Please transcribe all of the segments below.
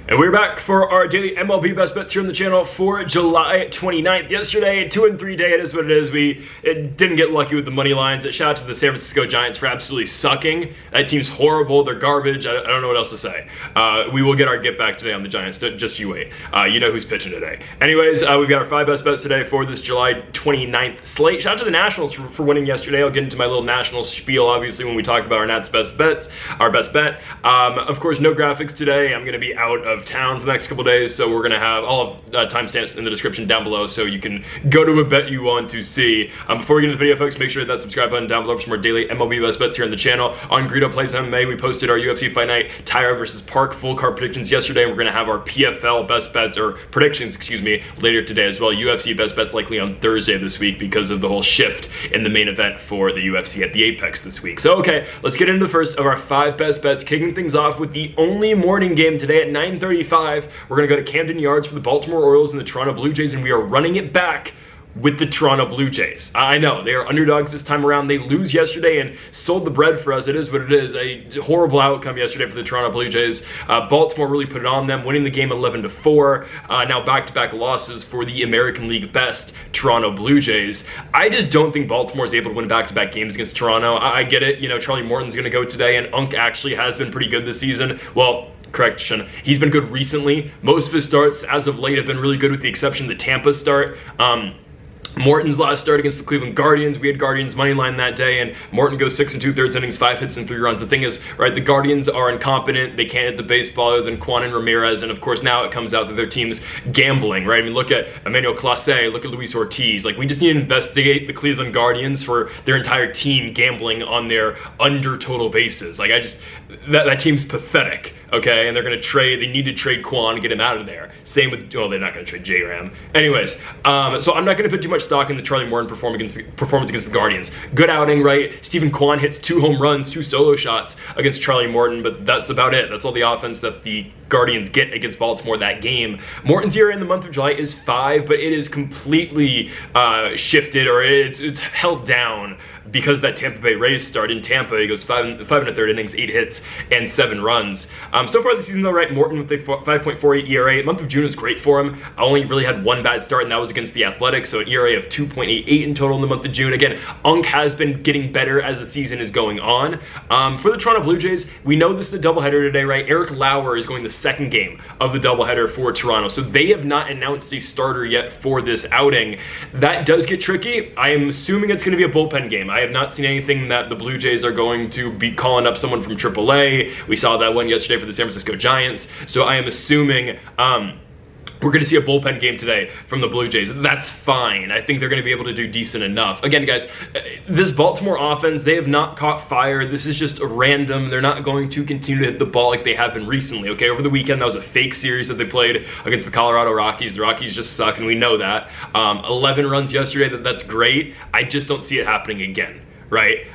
And we're back for our daily MLB Best Bets here on the channel for July 29th. Yesterday, 2 and 3 day, it is what it is. We didn't get lucky with the money lines. Shout out to the San Francisco Giants for absolutely sucking. That team's horrible. They're garbage. I don't know what else to say. We will get our get back today on the Giants. Just you wait. You know who's pitching today. Anyways, we've got our 5 best bets today for this July 29th slate. Shout out to the Nationals for winning yesterday. I'll get into my little Nationals spiel, obviously, when we talk about our Nats best bets, our best bet. Of course, no graphics today. I'm going to be out of town for the next couple days, so we're going to have all of timestamps in the description down below, so you can go to a bet you want to see. Before we get into the video, folks, make sure that subscribe button down below for some more daily MLB Best Bets here on the channel. On Greedo Plays MMA, we posted our UFC Fight Night Tyra versus Park full card predictions yesterday. We're going to have our PFL best bets, or predictions, excuse me, later today as well. UFC best bets likely on Thursday this week because of the whole shift in the main event for the UFC at the Apex this week. So, okay, let's get into the first of our 5 best bets, kicking things off with the only morning game today at 9:35. We're going to go to Camden Yards for the Baltimore Orioles and the Toronto Blue Jays, and we are running it back with the Toronto Blue Jays. I know, they are underdogs this time around. They lose yesterday and sold the bread for us. It is what it is. A horrible outcome yesterday for the Toronto Blue Jays. Baltimore really put it on them, winning the game 11-4. Now back-to-back losses for the American League best Toronto Blue Jays. I just don't think Baltimore is able to win back-to-back games against Toronto. I get it. You know, Charlie Morton's going to go today, and Unk actually has been pretty good this season. Well, correction, he's been good recently. Most of his starts as of late have been really good with the exception of the Tampa start. Morton's last start against the Cleveland Guardians, we had Guardians money line that day, and Morton goes 6 2/3 innings, 5 hits and 3 runs. The thing is, right, the Guardians are incompetent. They can't hit the baseball other than Quan and Ramirez, and of course now it comes out that their team's gambling, right? I mean, look at Emmanuel Clase, look at Luis Ortiz. Like, we just need to investigate the Cleveland Guardians for their entire team gambling on their under total bases. Like, that team's pathetic, okay? And they're going to trade, they need to trade Quan and get him out of there. Same with, well, they're not going to trade J-Ram. Anyways, so I'm not going to put too much stock in the Charlie Morton performance against the Guardians. Good outing, right? Stephen Kwan hits 2 home runs, 2 solo shots against Charlie Morton, but that's about it. That's all the offense that the Guardians get against Baltimore that game. Morton's ERA in the month of July is 5, but it is completely shifted, or it's held down because that Tampa Bay Rays start. In Tampa, he goes 5 1/3 innings, 8 hits, and 7 runs. So far this season, though, right, Morton with a 5.48 ERA. The month of June was great for him. I only really had 1 bad start, and that was against the Athletics, so an ERA of 2.88 in total in the month of June. Again, Unk has been getting better as the season is going on. For the Toronto Blue Jays, we know this is a doubleheader today, right? Eric Lauer is going the second game of the doubleheader for Toronto, so they have not announced a starter yet for this outing. That does get tricky. I am assuming it's going to be a bullpen game. I have not seen anything that the Blue Jays are going to be calling up someone from AAA. We saw that one yesterday for the San Francisco Giants, so I am assuming we're going to see a bullpen game today from the Blue Jays. That's fine. I think they're going to be able to do decent enough. Again, guys, this Baltimore offense, they have not caught fire. This is just random. They're not going to continue to hit the ball like they have been recently, okay? Over the weekend, that was a fake series that they played against the Colorado Rockies. The Rockies just suck, and we know that. 11 runs yesterday, that's great. I just don't see it happening again. Right?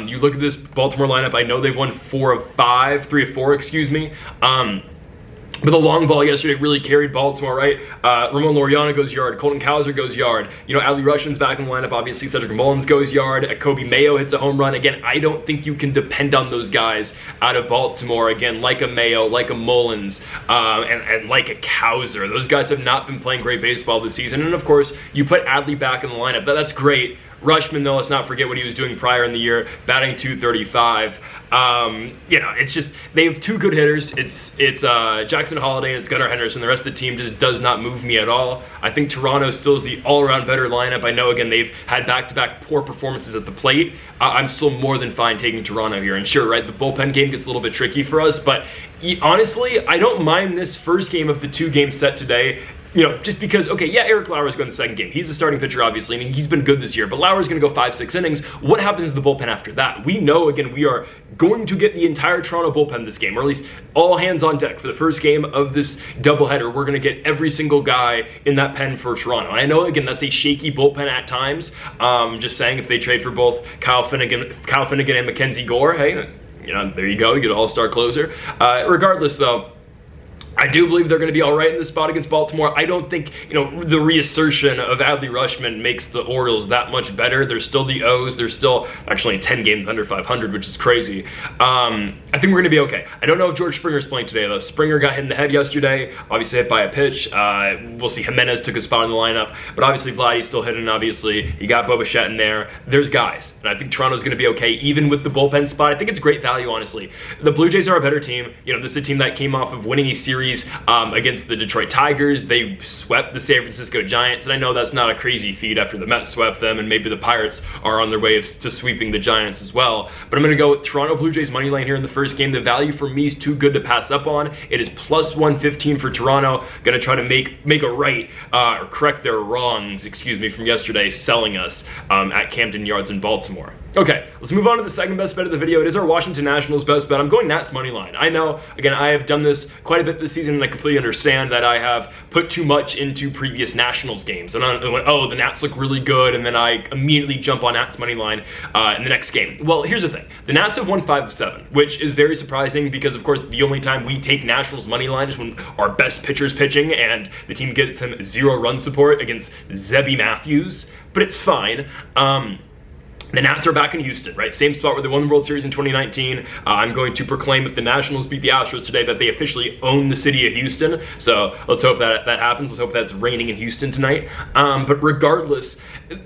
You look at this Baltimore lineup, I know they've won 3 of 4, excuse me. But the long ball yesterday really carried Baltimore, right? Ramon Laureano goes yard. Colton Cowser goes yard. You know, Adley Rutschman's back in the lineup. Obviously, Cedric Mullins goes yard. Kobe Mayo hits a home run. Again, I don't think you can depend on those guys out of Baltimore. Again, like a Mayo, like a Mullins, and like a Cowser. Those guys have not been playing great baseball this season. And, of course, you put Adley back in the lineup. That's great. Rutschman, though, let's not forget what he was doing prior in the year, batting .235. You know, it's just, they have 2 good hitters. It's Jackson Holliday and it's Gunnar Henderson. The rest of the team just does not move me at all. I think Toronto still is the all-around better lineup. I know, again, they've had back-to-back poor performances at the plate. I'm still more than fine taking Toronto here. And sure, right, the bullpen game gets a little bit tricky for us, but honestly, I don't mind this first game of the 2-game set today. You know, just because, okay, yeah, Eric Lauer is going to the second game. He's a starting pitcher, obviously, and he's been good this year, but Lauer's going to go 5-6 innings. What happens to the bullpen after that? We know, again, we are going to get the entire Toronto bullpen this game, or at least all hands on deck for the first game of this doubleheader. We're going to get every single guy in that pen for Toronto. And I know, again, that's a shaky bullpen at times. Just saying, if they trade for both Kyle Finnegan and Mackenzie Gore, hey, you know, there you go. You get an all-star closer. Regardless, though, I do believe they're going to be all right in this spot against Baltimore. I don't think, the reassertion of Adley Rutschman makes the Orioles that much better. They're still the O's. They're still actually 10 games under 500, which is crazy. I think we're going to be okay. I don't know if George Springer's playing today, though. Springer got hit in the head yesterday, obviously hit by a pitch. We'll see. Jimenez took a spot in the lineup, but obviously Vladdy's still hitting, obviously. You got Bo Bichette in there. There's guys, and I think Toronto's going to be okay, even with the bullpen spot. I think it's great value, honestly. The Blue Jays are a better team. This is a team that came off of winning a series against the Detroit Tigers. They swept the San Francisco Giants, and I know that's not a crazy feat after the Mets swept them, and maybe the Pirates are on their way to sweeping the Giants as well. But I'm going to go with Toronto Blue Jays money line here in the first game. The value for me is too good to pass up on. It is plus 115 for Toronto. Going to try to make a right, or correct their wrongs, from yesterday, selling us at Camden Yards in Baltimore. Okay, let's move on to the second best bet of the video. It is our Washington Nationals best bet. I'm going Nats money line. I know, again, I have done this quite a bit this season, and I completely understand that I have put too much into previous Nationals games. And I went, oh, the Nats look really good, and then I immediately jump on Nats money line in the next game. Well, here's the thing. The Nats have won 5 of 7, which is very surprising because, of course, the only time we take Nationals money line is when our best pitcher's pitching and the team gets him 0 run support against Zebby Matthews. But it's fine. The Nats are back in Houston, right? Same spot where they won the World Series in 2019. I'm going to proclaim if the Nationals beat the Astros today that they officially own the city of Houston. So let's hope that happens. Let's hope that's raining in Houston tonight. But regardless,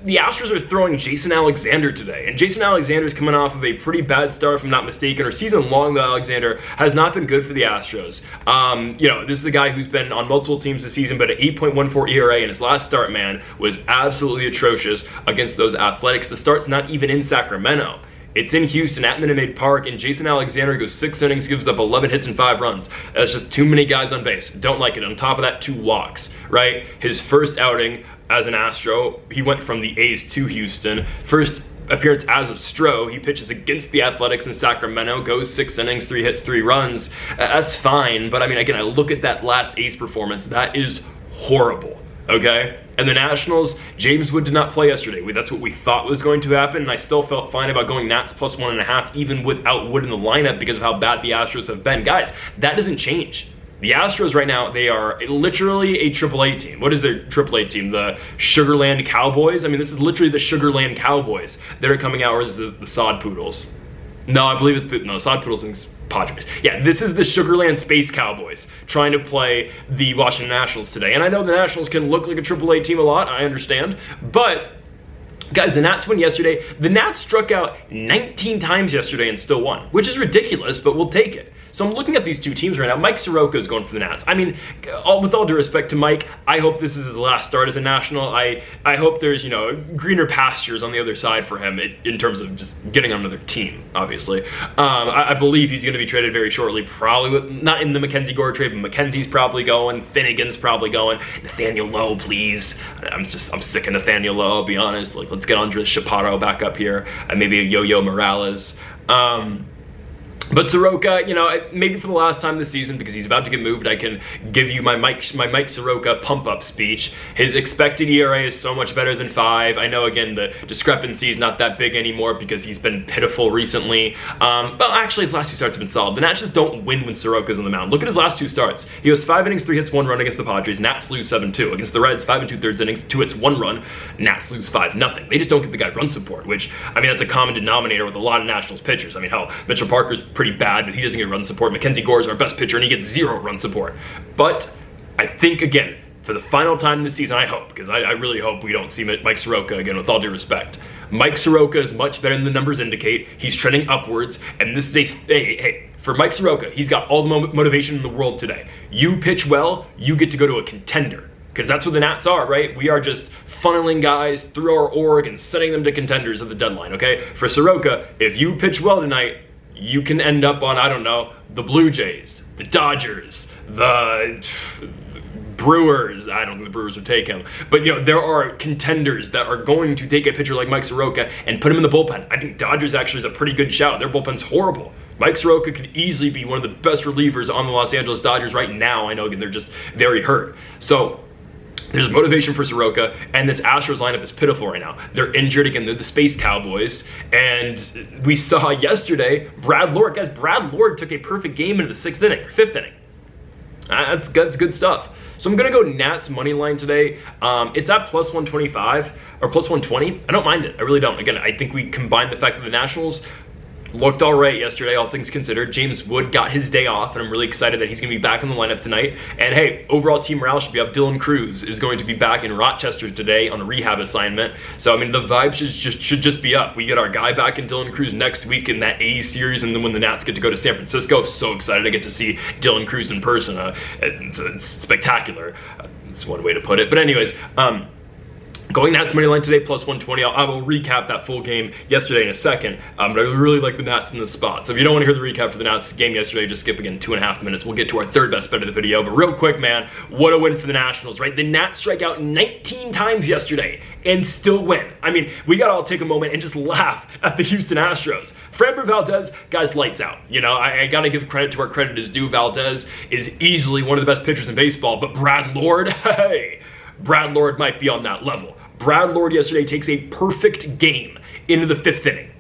the Astros are throwing Jason Alexander today. And Jason Alexander is coming off of a pretty bad start, if I'm not mistaken. Or season long, though, Alexander has not been good for the Astros. This is a guy who's been on multiple teams this season, but an 8.14 ERA in his last start, man, was absolutely atrocious against those Athletics. The start's not even in Sacramento. It's in Houston at Minute Maid Park, and Jason Alexander goes 6 innings, gives up 11 hits and 5 runs. That's just too many guys on base. Don't like it. On top of that, 2 walks, right? His first outing as an Astro, he went from the A's to Houston. First appearance as a Stro, he pitches against the Athletics in Sacramento, goes 6 innings, 3 hits, 3 runs. That's fine, but I mean, again, I look at that last A's performance. That is horrible. Okay? And the Nationals, James Wood did not play yesterday. That's what we thought was going to happen, and I still felt fine about going Nats plus 1.5, even without Wood in the lineup because of how bad the Astros have been. Guys, that doesn't change. The Astros right now, they are literally a AAA team. What is their AAA team? The Sugarland Cowboys? I mean, this is literally the Sugarland Cowboys that are coming out, or is it the Sod Poodles? No, I believe it's Sod Poodles and Padres. Yeah, this is the Sugarland Space Cowboys trying to play the Washington Nationals today. And I know the Nationals can look like a AAA team a lot, I understand, but guys, the Nats won yesterday. The Nats struck out 19 times yesterday and still won, which is ridiculous, but we'll take it. So I'm looking at these two teams right now. Mike Soroka is going for the Nats. I mean, with all due respect to Mike, I hope this is his last start as a National. I hope there's, greener pastures on the other side for him in terms of just getting on another team, obviously. I believe he's going to be traded very shortly, probably not in the Mackenzie Gore trade, but Mackenzie's probably going, Finnegan's probably going, Nathaniel Lowe, please. I'm sick of Nathaniel Lowe, I'll be honest. Like, let's get Andres Chaparro back up here, and maybe a Yo-Yo Morales. But Soroka, maybe for the last time this season, because he's about to get moved, I can give you my Mike Soroka pump-up speech. His expected ERA is so much better than 5. I know, again, the discrepancy is not that big anymore because he's been pitiful recently. But actually, his last 2 starts have been solid. The Nats just don't win when Soroka's on the mound. Look at his last 2 starts. He goes 5 innings, 3 hits, 1 run against the Padres. Nats lose 7-2. Against the Reds, 5 2/3 innings, 2 hits, 1 run. Nats lose 5-0. They just don't get the guy run support, which, I mean, that's a common denominator with a lot of Nationals pitchers. I mean, hell, Mitchell Parker's pretty bad, but he doesn't get run support. Mackenzie Gore is our best pitcher, and he gets 0 run support. But I think, again, for the final time this season, I hope, because I really hope we don't see Mike Soroka again, with all due respect. Mike Soroka is much better than the numbers indicate. He's trending upwards, and this is hey, for Mike Soroka, he's got all the motivation in the world today. You pitch well, you get to go to a contender. Because that's what the Nats are, right? We are just funneling guys through our org and sending them to contenders at the deadline, okay? For Soroka, if you pitch well tonight, you can end up on, I don't know, the Blue Jays, the Dodgers, the Brewers. I don't think the Brewers would take him. But, there are contenders that are going to take a pitcher like Mike Soroka and put him in the bullpen. I think Dodgers actually is a pretty good shout. Their bullpen's horrible. Mike Soroka could easily be one of the best relievers on the Los Angeles Dodgers right now. I know, again, they're just very hurt. So there's motivation for Soroka, and this Astros lineup is pitiful right now. They're injured again. They're the Space Cowboys, and we saw yesterday Brad Lord. Guys, Brad Lord took a perfect game into the 6th inning, or 5th inning. That's good stuff. So I'm gonna go Nats money line today. It's at plus 125 or plus 120. I don't mind it. I really don't. Again, I think we combine the fact that the Nationals looked all right yesterday, all things considered. James Wood got his day off, and I'm really excited that he's going to be back in the lineup tonight. And hey, overall team morale should be up. Dylan Cruz is going to be back in Rochester today on a rehab assignment. So, I mean, the vibe should just be up. We get our guy back in Dylan Cruz next week in that A's series, and then when the Nats get to go to San Francisco, so excited to get to see Dylan Cruz in person. It's spectacular. That's one way to put it. But anyways, going Nats money line today, plus 120. I will recap that full game yesterday in a second, but I really like the Nats in this spot. So if you don't want to hear the recap for the Nats game yesterday, just skip again 2.5 minutes. We'll get to our third best bet of the video. But real quick, man, what a win for the Nationals, right? The Nats strike out 19 times yesterday and still win. I mean, we got to all take a moment and just laugh at the Houston Astros. Framber Valdez, guys, lights out. You know, I got to give credit to where credit is due. Valdez is easily one of the best pitchers in baseball, but Brad Lord, hey, Brad Lord might be on that level. Brad Lord yesterday takes a perfect game into the 5th inning.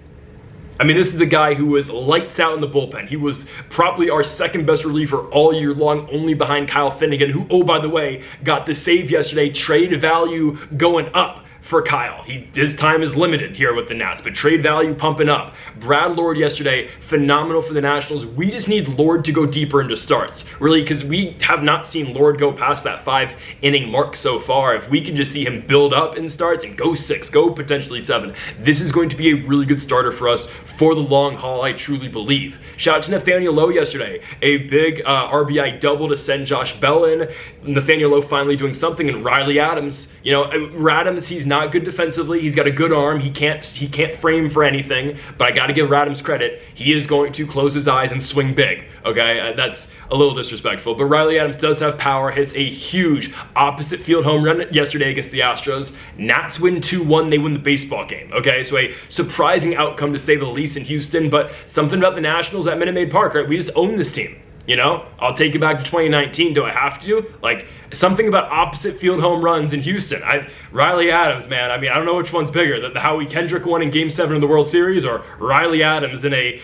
I mean, this is a guy who was lights out in the bullpen. He was probably our second best reliever all year long, only behind Kyle Finnegan, who, oh, by the way, got the save yesterday. Trade value going up for Kyle. His time is limited here with the Nats, but trade value pumping up. Brad Lord yesterday, phenomenal for the Nationals. We just need Lord to go deeper into starts, really, because we have not seen Lord go past that 5-inning mark so far. If we can just see him build up in starts and go 6, go potentially 7, this is going to be a really good starter for us for the long haul, I truly believe. Shout out to Nathaniel Lowe yesterday. A big RBI double to send Josh Bell in. Nathaniel Lowe finally doing something, and Riley Adams, you know, Adams, he's not good defensively. He's got a good arm. He can't frame for anything, but I got to give Adams credit. He is going to close his eyes and swing big, okay? That's a little disrespectful, but Riley Adams does have power, hits a huge opposite field home run yesterday against the Astros. Nats win 2-1. They win the baseball game, okay? So a surprising outcome to say the least in Houston, but something about the Nationals at Minute Maid Park, right? We just own this team. You know, I'll take you back to 2019. Do I have to? Like, something about opposite field home runs in Houston. Riley Adams, man. I mean, I don't know which one's bigger, the Howie Kendrick one in Game 7 of the World Series, or Riley Adams in a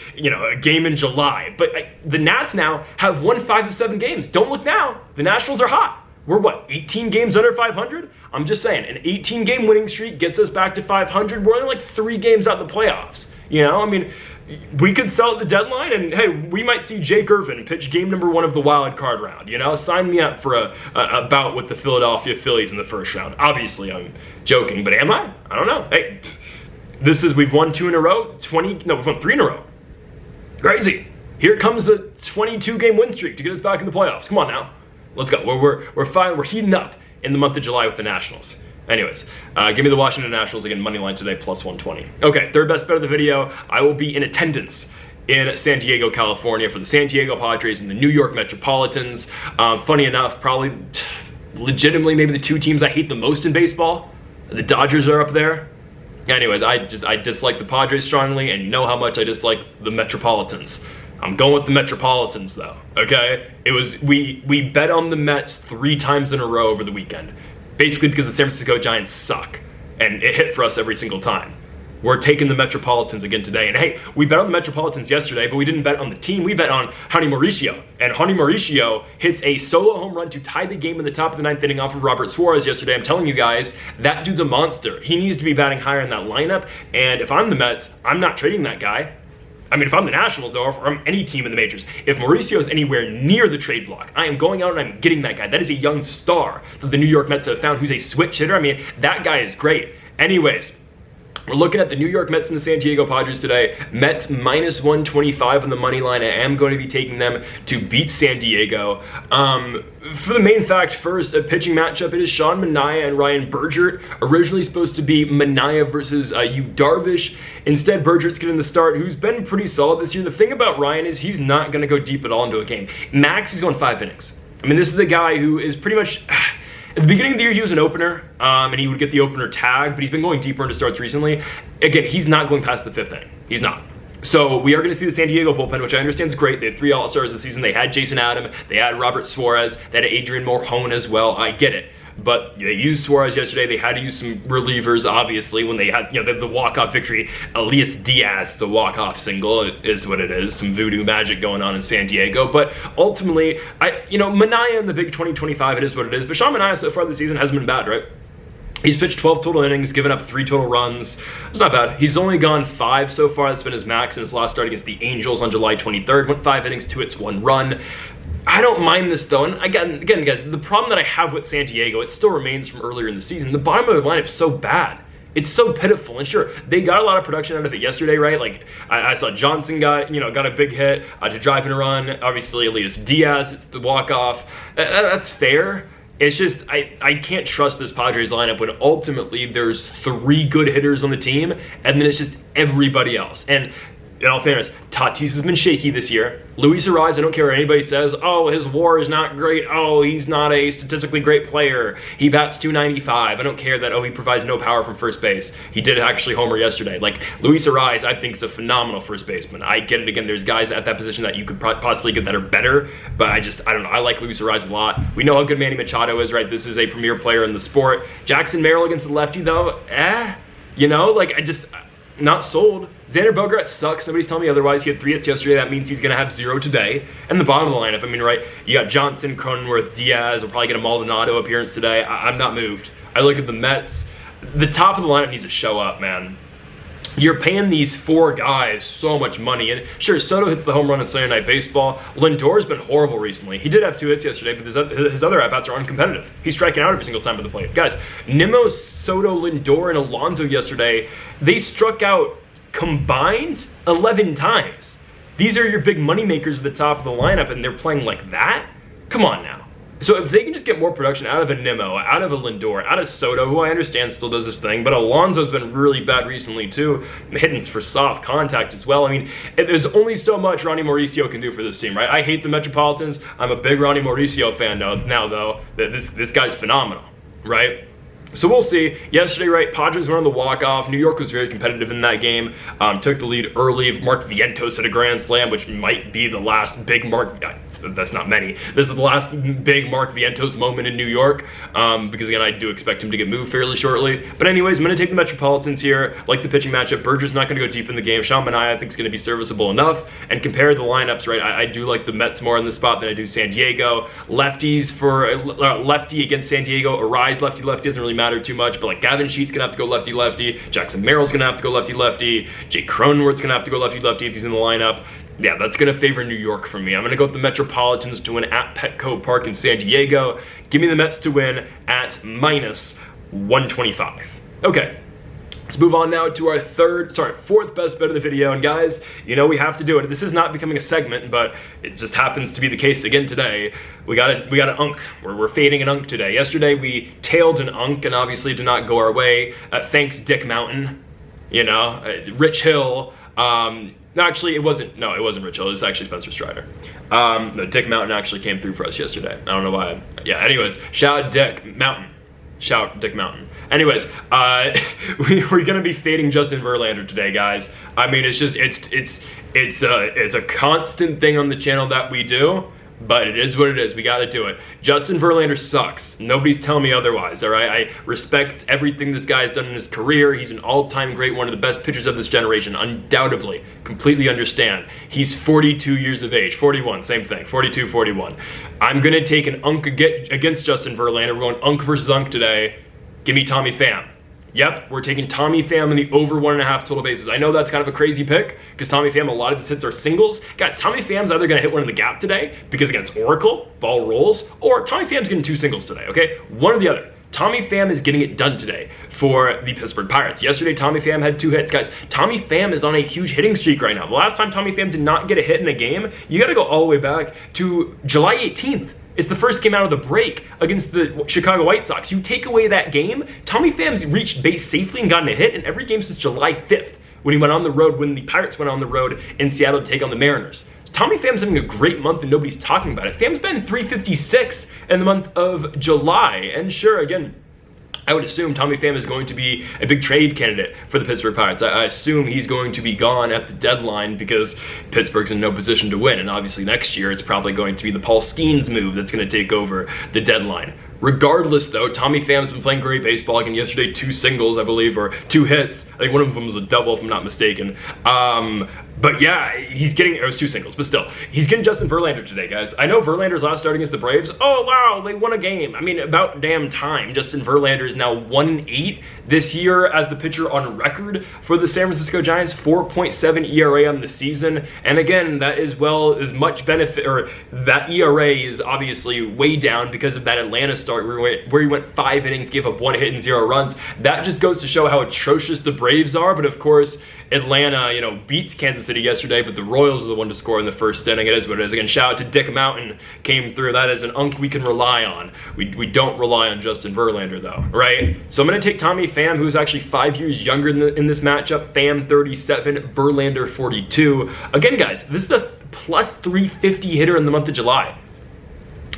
game in July. But the Nats now have won 5 of 7 games. Don't look now. The Nationals are hot. We're what, 18 games under 500? I'm just saying, an 18-game winning streak gets us back to 500. We're only like 3 games out of the playoffs. You know, I mean, we could sell at the deadline, and hey, we might see Jake Irvin pitch game number 1 of the wild card round. You know, sign me up for a bout with the Philadelphia Phillies in the first round. Obviously, I'm joking, but am I? I don't know. Hey, we've won 2 in a row. We've won 3 in a row. Crazy. Here comes the 22-game win streak to get us back in the playoffs. Come on now, let's go. We're fine. We're heating up in the month of July with the Nationals. Anyways, give me the Washington Nationals again, money line today, plus 120. Okay, third best bet of the video. I will be in attendance in San Diego, California for the San Diego Padres and the New York Metropolitans. Funny enough, probably legitimately maybe the 2 teams I hate the most in baseball. The Dodgers are up there. Anyways, I dislike the Padres strongly, and you know how much I dislike the Metropolitans. I'm going with the Metropolitans though, okay? We bet on the Mets 3 times in a row over the weekend. Basically because the San Francisco Giants suck, and it hit for us every single time. We're taking the Metropolitans again today. And hey, we bet on the Metropolitans yesterday, but we didn't bet on the team. We bet on Honey Mauricio. And Honey Mauricio hits a solo home run to tie the game in the top of the 9th inning off of Robert Suarez yesterday. I'm telling you guys, that dude's a monster. He needs to be batting higher in that lineup. And if I'm the Mets, I'm not trading that guy. I mean, if I'm the Nationals, though, or if I'm any team in the majors, if Mauricio is anywhere near the trade block, I am going out and I'm getting that guy. That is a young star that the New York Mets have found who's a switch hitter. I mean, that guy is great. Anyways, we're looking at the New York Mets and the San Diego Padres today. Mets minus 125 on the money line. I am going to be taking them to beat San Diego. For the main fact first, a pitching matchup, it is Sean Manaea and Ryan Bergert. Originally supposed to be Manaea versus Yu Darvish. Instead, Bergert's getting the start, who's been pretty solid this year. The thing about Ryan is he's not going to go deep at all into a game. Max, he's going 5 innings. I mean, this is a guy who is pretty much... At the beginning of the year, he was an opener, and he would get the opener tag, but he's been going deeper into starts recently. Again, he's not going past the 5th inning. He's not. So we are going to see the San Diego bullpen, which I understand is great. They had 3 All-Stars this season. They had Jason Adam. They had Robert Suarez. They had Adrian Morjon as well. I get it. but they used Suarez yesterday. They had to use some relievers, obviously, when they had, the walk-off victory. Elias Diaz, the walk-off single, is what it is. Some voodoo magic going on in San Diego. But ultimately, Manaea in the big 2025, it is what it is. But Sean Manaea so far this season hasn't been bad, right? He's pitched 12 total innings, given up 3 total runs. It's not bad. He's only gone 5 so far. That's been his max in his last start against the Angels on July 23rd. Went 5 innings, 2 hits, 1 run. I don't mind this, though. And again, guys, the problem that I have with San Diego, it still remains from earlier in the season. The bottom of the lineup is so bad. It's so pitiful. And sure, they got a lot of production out of it yesterday, right? Like, I saw Johnson got a big hit to drive and run. Obviously, Elias Diaz, it's the walk-off. That's fair. It's just, I can't trust this Padres lineup when ultimately there's 3 good hitters on the team, and then it's just everybody else. And in all fairness, Tatis has been shaky this year. Luis Arraez, I don't care what anybody says, oh, his WAR is not great, oh, he's not a statistically great player, he bats .295, I don't care that, oh, he provides no power from first base. He did actually homer yesterday. Like, Luis Arraez, I think, is a phenomenal first baseman. I get it, again, there's guys at that position that you could possibly get that are better, but I don't know, I like Luis Arraez a lot. We know how good Manny Machado is, right? This is a premier player in the sport. Jackson Merrill against the lefty, though, not sold. Xander Bogaerts sucks. Nobody's telling me otherwise. He had 3 hits yesterday. That means he's going to have 0 today. And the bottom of the lineup, right, you got Johnson, Cronenworth, Diaz. We'll probably get a Maldonado appearance today. I'm not moved. I look at the Mets. The top of the lineup needs to show up, man. You're paying these 4 guys so much money. And sure, Soto hits the home run on Sunday Night Baseball. Lindor's been horrible recently. He did have 2 hits yesterday, but his other at-bats are uncompetitive. He's striking out every single time at the plate. Guys, Nimmo, Soto, Lindor, and Alonso yesterday, they struck out combined 11 times. These are your big money makers at the top of the lineup, and they're playing like that? Come on now. So if they can just get more production out of a Nimmo, out of a Lindor, out of Soto, who I understand still does this thing, but Alonso's been really bad recently too, hitting for soft contact as well. I mean, there's only so much Ronnie Mauricio can do for this team, right? I hate the Metropolitans. I'm a big Ronnie Mauricio fan now though. This guy's phenomenal, right? So we'll see. Yesterday, right, Padres went on the walk-off. New York was very competitive in that game. Took the lead early. Mark Vientos hit a grand slam, which might be the last big that's not many. This is the last big Mark Vientos moment in New York, because again, I do expect him to get moved fairly shortly. But anyways, I'm going to take the Metropolitans here. Like the pitching matchup. Berger's not going to go deep in the game. Sean Manaea, I think, is going to be serviceable enough. And compare the lineups, right, I do like the Mets more in this spot than I do San Diego. Lefties for lefty against San Diego. Arraez lefty doesn't really matter too much, but like Gavin Sheets gonna have to go lefty. Jackson Merrill's gonna have to go lefty. Jake Cronenworth's gonna have to go lefty if he's in the lineup. Yeah, that's gonna favor New York for me. I'm gonna go with the Metropolitans to win at Petco Park in San Diego. Give me the Mets to win at -125. Okay. Let's move on now to our fourth best bet of the video. And guys, we have to do it. This is not becoming a segment, but it just happens to be the case again today. We got an unk. We're fading an unk today. Yesterday we tailed an unk and obviously did not go our way. Thanks Dick Mountain, Rich Hill. Actually, it wasn't Rich Hill. It was actually Spencer Strider. No, Dick Mountain actually came through for us yesterday. I don't know why. Yeah. Anyways, shout out Dick Mountain. Shout Dick Mountain. Anyways, we're gonna be fading Justin Verlander today, guys. I mean, it's a constant thing on the channel that we do, but it is what it is. We gotta do it. Justin Verlander sucks. Nobody's telling me otherwise, all right? I respect everything this guy's done in his career. He's an all-time great, one of the best pitchers of this generation, undoubtedly. Completely understand. He's 42 years of age. 41, same thing. 42, 41. I'm gonna take an unk against Justin Verlander. We're going unk versus unk today. Give me Tommy Pham. Yep, we're taking Tommy Pham in the over 1.5 total bases. I know that's kind of a crazy pick because Tommy Pham, a lot of his hits are singles. Guys, Tommy Pham's either going to hit one in the gap today because against Oracle, ball rolls, or Tommy Pham's getting 2 singles today, okay? One or the other. Tommy Pham is getting it done today for the Pittsburgh Pirates. Yesterday, Tommy Pham had 2 hits. Guys, Tommy Pham is on a huge hitting streak right now. The last time Tommy Pham did not get a hit in a game, you got to go all the way back to July 18th. It's the first game out of the break against the Chicago White Sox. You take away that game, Tommy Pham's reached base safely and gotten a hit in every game since July 5th when he went on the road, when the Pirates went on the road in Seattle to take on the Mariners. Tommy Pham's having a great month and nobody's talking about it. Pham's been 356 in the month of July. And sure, again, I would assume Tommy Pham is going to be a big trade candidate for the Pittsburgh Pirates. I assume he's going to be gone at the deadline because Pittsburgh's in no position to win. And obviously next year, it's probably going to be the Paul Skeens move that's going to take over the deadline. Regardless, though, Tommy Pham's been playing great baseball. Again, yesterday, 2 singles, I believe, or 2 hits. I think one of them was a double, if I'm not mistaken. But yeah, he's getting, it was 2 singles, but still, he's getting Justin Verlander today, guys. I know Verlander's last start against the Braves. Oh, wow, they won a game. I mean, about damn time. Justin Verlander is now 1-8 this year as the pitcher on record for the San Francisco Giants, 4.7 ERA on the season. And again, that is as much benefit, or that ERA is obviously way down because of that Atlanta start where he went 5 innings, gave up 1 hit and 0 runs. That just goes to show how atrocious the Braves are. But of course, Atlanta, beats Kansas City yesterday, but the Royals are the one to score in the first inning. It is what it is. Again, shout out to Dick Mountain, came through. That is an unk we can rely on. We don't rely on Justin Verlander, though, right? So I'm going to take Tommy Pham, who's actually 5 years younger in this matchup. Pham 37, Verlander 42. Again, guys, this is a plus 350 hitter in the month of July.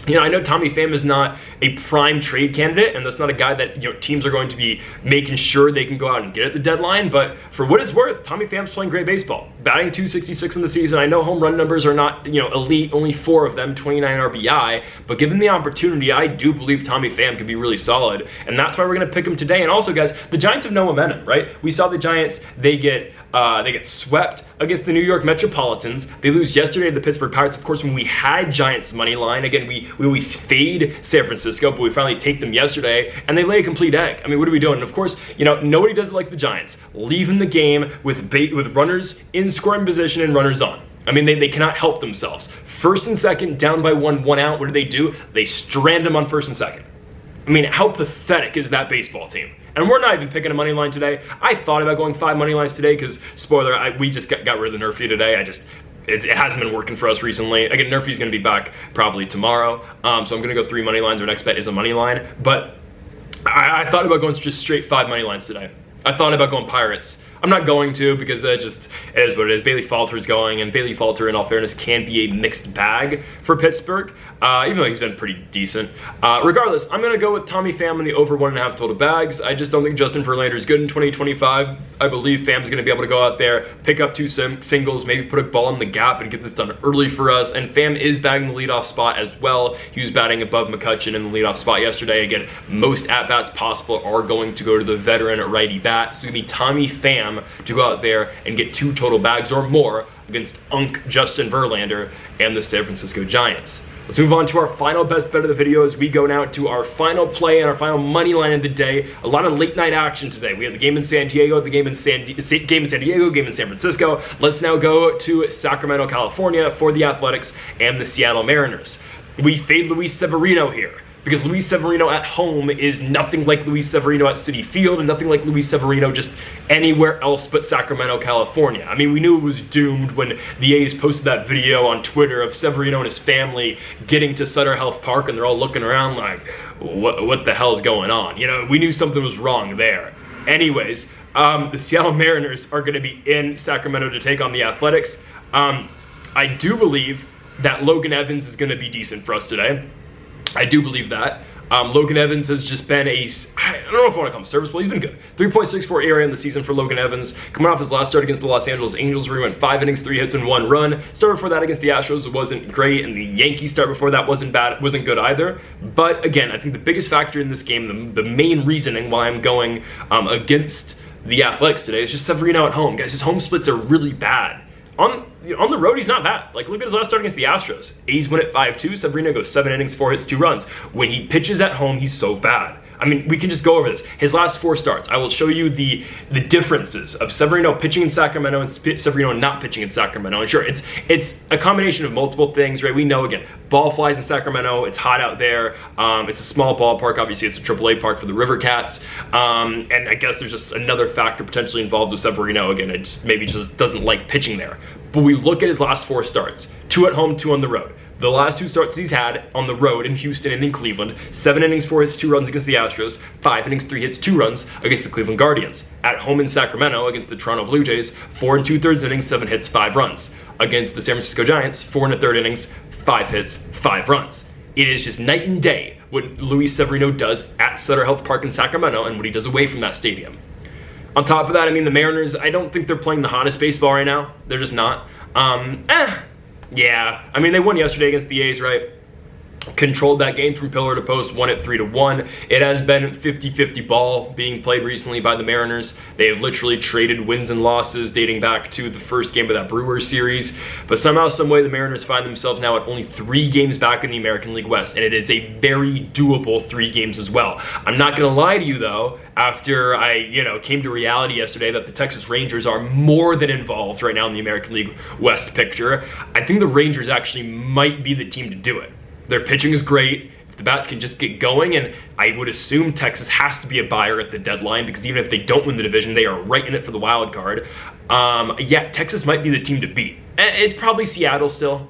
I know Tommy Pham is not a prime trade candidate, and that's not a guy that teams are going to be making sure they can go out and get at the deadline. But for what it's worth, Tommy Pham's playing great baseball, batting .266 in the season. I know home run numbers are not elite, only 4 of them, 29 RBI. But given the opportunity, I do believe Tommy Pham could be really solid, and that's why we're going to pick him today. And also, guys, the Giants have no momentum, right? We saw the Giants; they get swept against the New York Metropolitans. They lose yesterday to the Pittsburgh Pirates. Of course, when we had Giants money line, again, we always fade San Francisco, but we finally take them yesterday, and they lay a complete egg. I mean, what are we doing? And of course, nobody does it like the Giants, leaving the game with runners in scoring position and runners on. I mean, they cannot help themselves. First and second, down by 1 out. What do? They strand them on first and second. I mean, how pathetic is that baseball team? And we're not even picking a money line today. I thought about going 5 money lines today because, spoiler, we just got rid of the Nerfy today. It hasn't been working for us recently. Again, Nerfy's going to be back probably tomorrow. So I'm going to go 3 money lines. Our next bet is a money line. But I thought about going just straight 5 money lines today. I thought about going Pirates. I'm not going to because it is what it is. Bailey Falter's going, and Bailey Falter, in all fairness, can be a mixed bag for Pittsburgh, even though he's been pretty decent. Regardless, I'm going to go with Tommy Pham in the over 1.5 total bags. I just don't think Justin Verlander is good in 2025. I believe Pham's going to be able to go out there, pick up 2 singles, maybe put a ball in the gap and get this done early for us. And Pham is batting the leadoff spot as well. He was batting above McCutchen in the leadoff spot yesterday. Again, most at-bats possible are going to go to the veteran righty bat. So it's going to be Tommy Pham to go out there and get 2 total bags or more against Unk Justin Verlander and the San Francisco Giants. Let's move on to our final best bet of the video as we go now to our final play and our final money line of the day. A lot of late night action today. We have the game in San Diego, the game in San Diego, game in San Francisco. Let's now go to Sacramento, California for the Athletics and the Seattle Mariners. We fade Luis Severino here, because Luis Severino at home is nothing like Luis Severino at Citi Field and nothing like Luis Severino just anywhere else but Sacramento, California. I mean, we knew it was doomed when the A's posted that video on Twitter of Severino and his family getting to Sutter Health Park, and they're all looking around like, what the hell's going on? We knew something was wrong there. Anyways, the Seattle Mariners are going to be in Sacramento to take on the Athletics. I do believe that Logan Evans is going to be decent for us today. I do believe that. Logan Evans has just been I don't know if I want to call him serviceable. He's been good. 3.64 ERA in the season for Logan Evans. Coming off his last start against the Los Angeles Angels, where he went 5 innings, 3 hits, and 1 run. Start before that against the Astros wasn't great, and the Yankees start before that wasn't good either. But again, I think the biggest factor in this game, the main reasoning why I'm going against the Athletics today is just Severino at home. Guys, his home splits are really bad. On the road, he's not bad. Like, look at his last start against the Astros. A's win at 5-2. Severino goes 7 innings, 4 hits, 2 runs. When he pitches at home, he's so bad. I mean, we can just go over this. His last 4 starts, I will show you the differences of Severino pitching in Sacramento and Severino not pitching in Sacramento. And sure, it's a combination of multiple things, right? We know, again, ball flies in Sacramento. It's hot out there. It's a small ballpark. Obviously, it's a AAA park for the River Cats. And I guess there's just another factor potentially involved with Severino. Again, it just doesn't like pitching there. But we look at his last 4 starts. 2 at home, 2 on the road. The last 2 starts he's had on the road in Houston and in Cleveland, 7 innings, 4 hits, 2 runs against the Astros, 5 innings, 3 hits, 2 runs against the Cleveland Guardians. At home in Sacramento against the Toronto Blue Jays, 4 2/3 innings, 7 hits, 5 runs. Against the San Francisco Giants, 4 1/3 innings, 5 hits, 5 runs. It is just night and day what Luis Severino does at Sutter Health Park in Sacramento and what he does away from that stadium. On top of that, I mean, the Mariners, I don't think they're playing the hottest baseball right now. They're just not. Yeah, I mean, they won yesterday against the A's, right? controlled that game from pillar to post, won it 3-1. It has been 50-50 ball being played recently by the Mariners. They have literally traded wins and losses dating back to the first game of that Brewers series. But somehow, some way, the Mariners find themselves now at only 3 games back in the American League West, and it is a very doable 3 games as well. I'm not gonna lie to you though, after I, came to reality yesterday that the Texas Rangers are more than involved right now in the American League West picture, I think the Rangers actually might be the team to do it. Their pitching is great. If the bats can just get going, and I would assume Texas has to be a buyer at the deadline, because even if they don't win the division, they are right in it for the wild card. Yeah, Texas might be the team to beat. It's probably Seattle still.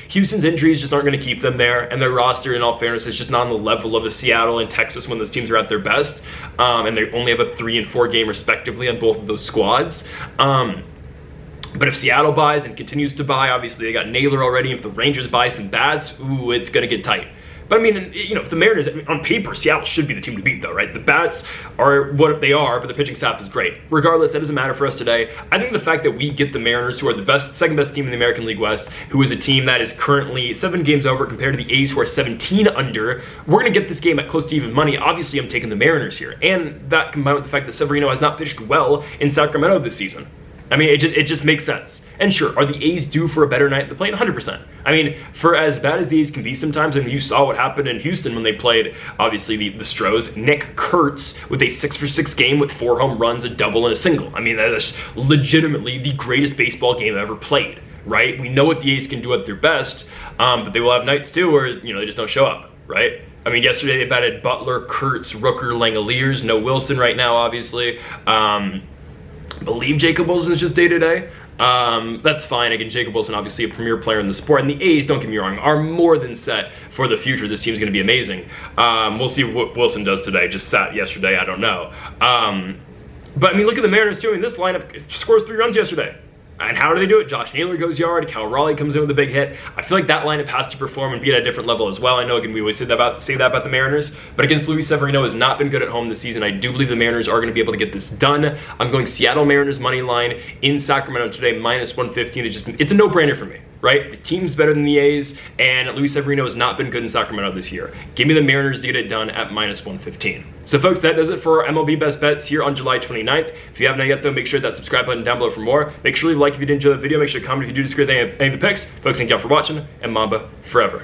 Houston's injuries just aren't going to keep them there, and their roster, in all fairness, is just not on the level of a Seattle and Texas when those teams are at their best. And they only have a 3 and 4 game respectively on both of those squads. But if Seattle buys and continues to buy, obviously they got Naylor already. If the Rangers buy some bats, ooh, it's going to get tight. But I mean, if the Mariners, on paper, Seattle should be the team to beat though, right? The bats are what they are, but the pitching staff is great. Regardless, that doesn't matter for us today. I think the fact that we get the Mariners, who are the second best team in the American League West, who is a team that is currently 7 games over compared to the A's, who are 17 under, we're going to get this game at close to even money. Obviously, I'm taking the Mariners here. And that combined with the fact that Severino has not pitched well in Sacramento this season. I mean, it just makes sense. And sure, are the A's due for a better night at the plate? 100%. I mean, for as bad as the A's can be sometimes, and you saw what happened in Houston when they played, obviously, the Stros, Nick Kurtz with a 6-for-6 game with 4 home runs, a double, and a single. I mean, that is legitimately the greatest baseball game ever played, right? We know what the A's can do at their best, but they will have nights too where, they just don't show up, right? I mean, yesterday they batted Butler, Kurtz, Rooker, Langoliers, no Wilson right now, obviously. I believe Jacob Wilson is just day-to-day. That's fine. Again, Jacob Wilson, obviously a premier player in the sport, and the A's, don't get me wrong, are more than set for the future. This team's going to be amazing. We'll see what Wilson does today. Just sat yesterday, I don't know. But I mean, look at the Mariners too. I mean, this lineup scores 3 runs yesterday. And how do they do it? Josh Naylor goes yard, Cal Raleigh comes in with a big hit. I feel like that lineup has to perform and be at a different level as well. I know, again, we always say that about the Mariners, but against Luis Severino has not been good at home this season. I do believe the Mariners are going to be able to get this done. I'm going Seattle Mariners money line in Sacramento today, -115. It's a no-brainer for me, right? The team's better than the A's, and Luis Severino has not been good in Sacramento this year. Give me the Mariners to get it done at -115. So folks, that does it for our MLB Best Bets here on July 29th. If you haven't yet though, make sure that subscribe button down below for more. Make sure you like if you did enjoy the video. Make sure to comment if you do disagree with any of the picks. Folks, thank y'all for watching, and Mamba forever.